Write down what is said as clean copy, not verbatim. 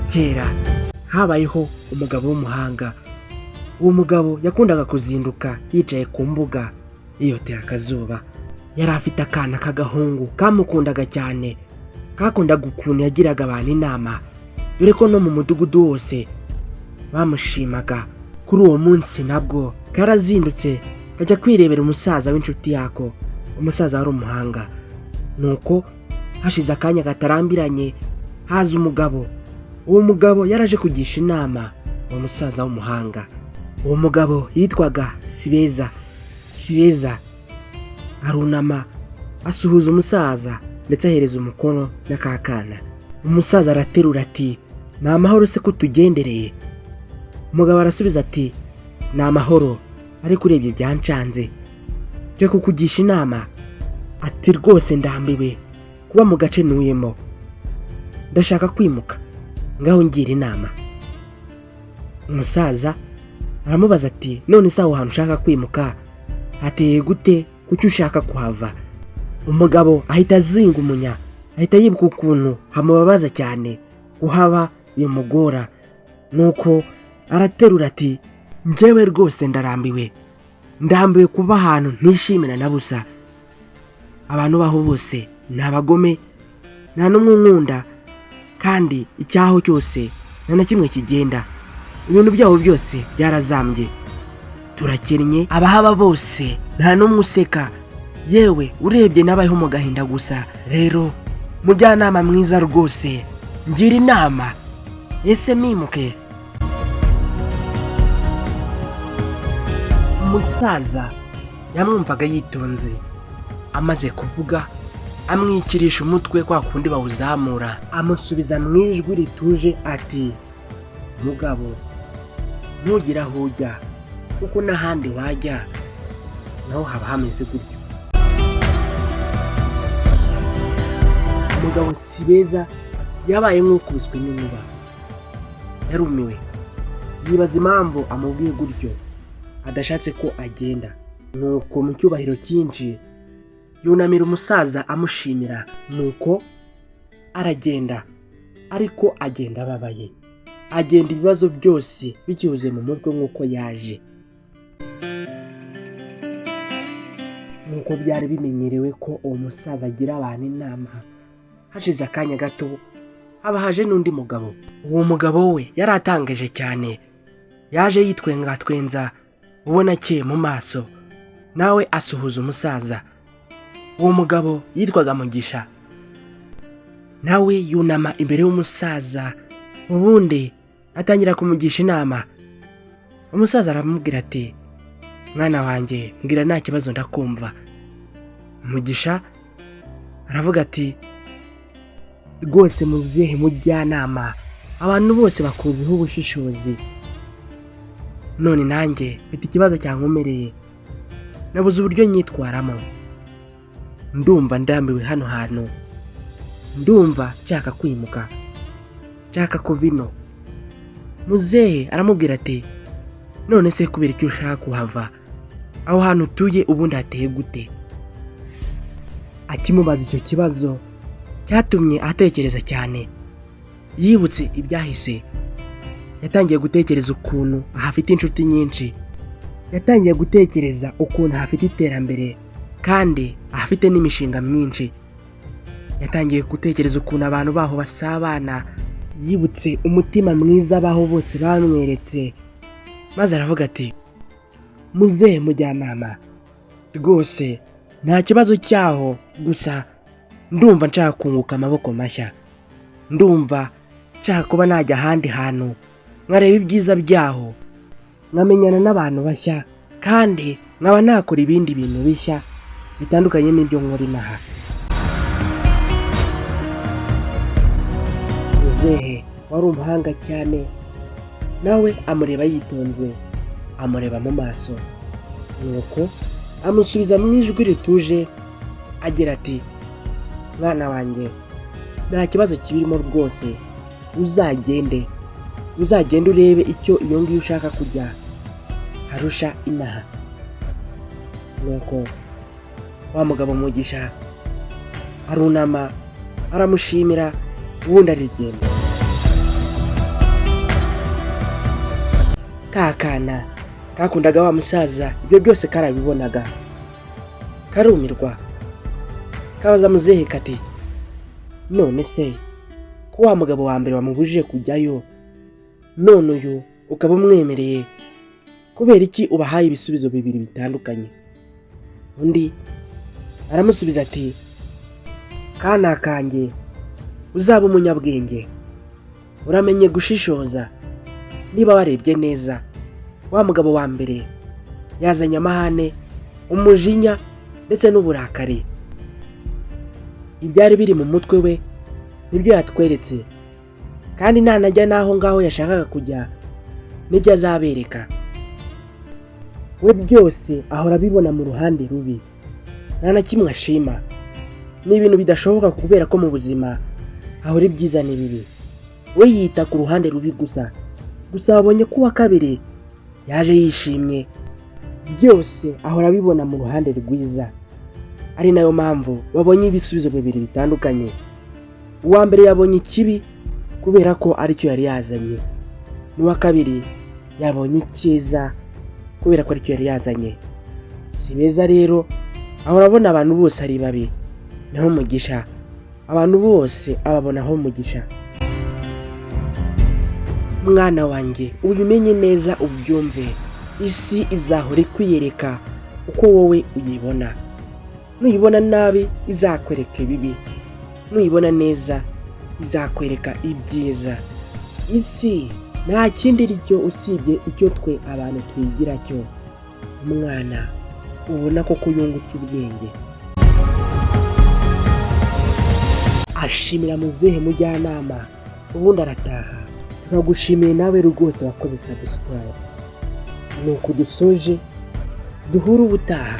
Kera habayeho umugabo w'umuhanga. Uwo mugabo yakundaga kuzinduka yicaye ku mbuga yiyotera akazuba. Yari afite akana k'agahungu kamukundaga cyane, kakundaga ukuntu yagiraga abantu inama, dore ko no mu mudugudu wose bamushimaga. Kuri uwo munsi nabwo karazindutse kajya kwirebera umusaza w'inshuti yako. Umusaza wari umuhanga. Nuko hashize akanya katarambiranye haza umugabo. Uwo mugabo yaraje kugisha inama uwo musaza w'umuhanga. Uwo mugabo yitwaga Sibeza arunama asuhuza umusaza ndetse ahereza umukono n'akakana. Umusaza araterura ati, "Ni amahoro se ko tugendereye?" Umugabo arasubiza ati, "Ni amahoro, ariko urebye byancanze. Cyo kukugisha inama." Ati, "Rwose ndambiwe kuba mu gace ntuyemo. Ndashaka kwimuka. Ngaho ngira inama." Umusaza aramubaza ati, "None se aho hantu ushaka kwimuka hateye gute? Kuki ushaka kuhava?" Umugabo ahita azinga umunya, ahita yibuka ukuntu hamubabaza cyane kuhaba bimugora. Nuko araterura ati, "Njyewe rwose ndambiwe kuba ahantu ntishimira na busa. Abantu baho bose ni abagome, nta n'umwe unkunda, kandi icyaho cyose nta na kimwe kigenda. Ibintu byabo byose byarazambye. Turakennye, abahaba bose nta n'umwe useka. Yewe urebye n'abayeho mu gahinda gusa. Rero mujyanama mwiza rwose, ngira inama, ese mimuke." Umusaza yamwumvaga yitonze. Amaze kuvuga amwikirisha umutwe kwa kundi bawuzamura, amusubiza mu ijwi rituje ati, "Mugabo, ntugira aho ujya, kuko n'ahandi wajya naho haba hameze gutyo." Umugabo Sibeza yabaye nk'ukubiswe n'inkuba. Yarumiwe, yibaza impamvu amubwiye gutyo, adashatse ko agenda. Nuko mu cyubahiro cyinshi yunamira umusaza amushimira. Nuko aragenda, ariko agenda ababaye. Agenda ibibazo byose bikihuze mu mutwe nk'uko yaje. Nuko byari bimenyerewe ko uwo musaza agira abantu inama. Hashize akanya gato haba haje n'undi mugabo. Uwo mugabo we yari atangaje cyane. Yaje yitwengatwenza, ubona akeye mu maso. Nawe asuhuza umusaza. Uwo mugabo yitwaga Mugisha. Nawe yunama imbere y'umusaza, ubundi atangira kumugisha inama. Umusaza aramubwira ati, "Mwana wanjye, mbwira nta kibazo ndakumva." Mugisha aravuga ati, "Rwose muzehe mujyanama, abantu bose bakuziho ubushishozi. None nanjye mfite ikibazo cyankomereye. Nabuze uburyo nyitwaramo. Ndumva ndambiwe hano hantu. Ndumva nshaka kwimuka. Nshaka kuva ino." Muzehe aramubwira ati, "None se kubera icyo ushaka kuhava? Aho hantu utuye ubundi hateye gute?" Akimubaza icyo kibazo cyatumye atekereza cyane. Yibutse ibyahise. Yatangiye gutekereza ukuntu ahafite inshuti nyinshi. Yatangiye gutekereza ukuntu ahafite iterambere kandi ahafite n'imishinga myinshi. Yatangiye gutekereza ukuntu abantu baho basabana. Yibutse umutima mwiza baho bose bamweretse. Maze aravuga ati, "Muzehe mujyanama, rwose nta kibazo cyaho, gusa ndumva nshaka kunguka amaboko mashya. Ndumva nshaka kuba najya ahandi hantu, nkareba ibyiza byaho, nkamenyana n'abantu bashya, kandi nkaba nakora ibindi bintu bishya bitandukanye n'ibyo nkora inaha." Muzehe wari umuhanga cyane, nawe amureba yitonze, amureba mu maso. Nuko amusubiza mu ijwi rituje agira ati, "Mwana wanjye, nta kibazo kibirimo rwose. Uzagende urebe icyo iyo ngiyo ushaka kujya harusha inaha." Nuko wa mugabo Mugisha arunama aramushimira, ubundi arigenda. ka kana kakundaga wa musaza ibyo byose karabibonaga, karumirwa kabaza muzehe kati none se ko wa mugabo wa mbere wamubujije kujyayo none uyu ukaba umwemereye, kubera iki ubahaye ibisubizo bibiri bitandukanye? Undi aramusubiza ati kana kanjye uzaba umunyabwenge, uramenye gushishoza. Niba warebye neza wa mugabo wa mbere yazanye amahane, umujinya ndetse n'uburakari. Ibyari biri mu mutwe we nibyo yatweretse, kandi nanajya n'aho ngaho yashakaga kujya nibyo azabereka. We byose ahora abibona mu ruhande rubi, nta na kimwe ashima. Ni ibintu bidashoboka kubera ko mu buzima hahora ibyiza n'ibibi. We yita ku ruhande rubi gusa wabonye ko uwa kabiri yaje yishimye, byose ahora abibona mu ruhande rwiza. Ari nayo mpamvu babonye ibisubizo bibiri bitandukanye. Uwa mbere yabonye ikibi kubera ko aricyo yari yazanye, n'uwa kabiri yabonye icyiza kubera ko aricyo yari yazanye. Si beza rero, ahora abona abantu bose ari babi naho umugisha abantu bose ababonaho umugisha. Mwana wanjye ubimenye neza ubyumve, isi izahora ikwiyereka uko wowe uyibona. Nuyibona nabi izakwereka ibibi, nuyibona neza izakwereka ibyiza. Isi nta kindi ricyo usibye icyo twe abantu twigira cyo. Mwana ubona ko yungutse ubwenge. Ashimira muzehe mujyanama, ubundi arataha. Turagushimiye nawe rwose wakoze subscribe. Nuko dusoje, duhura ubutaha.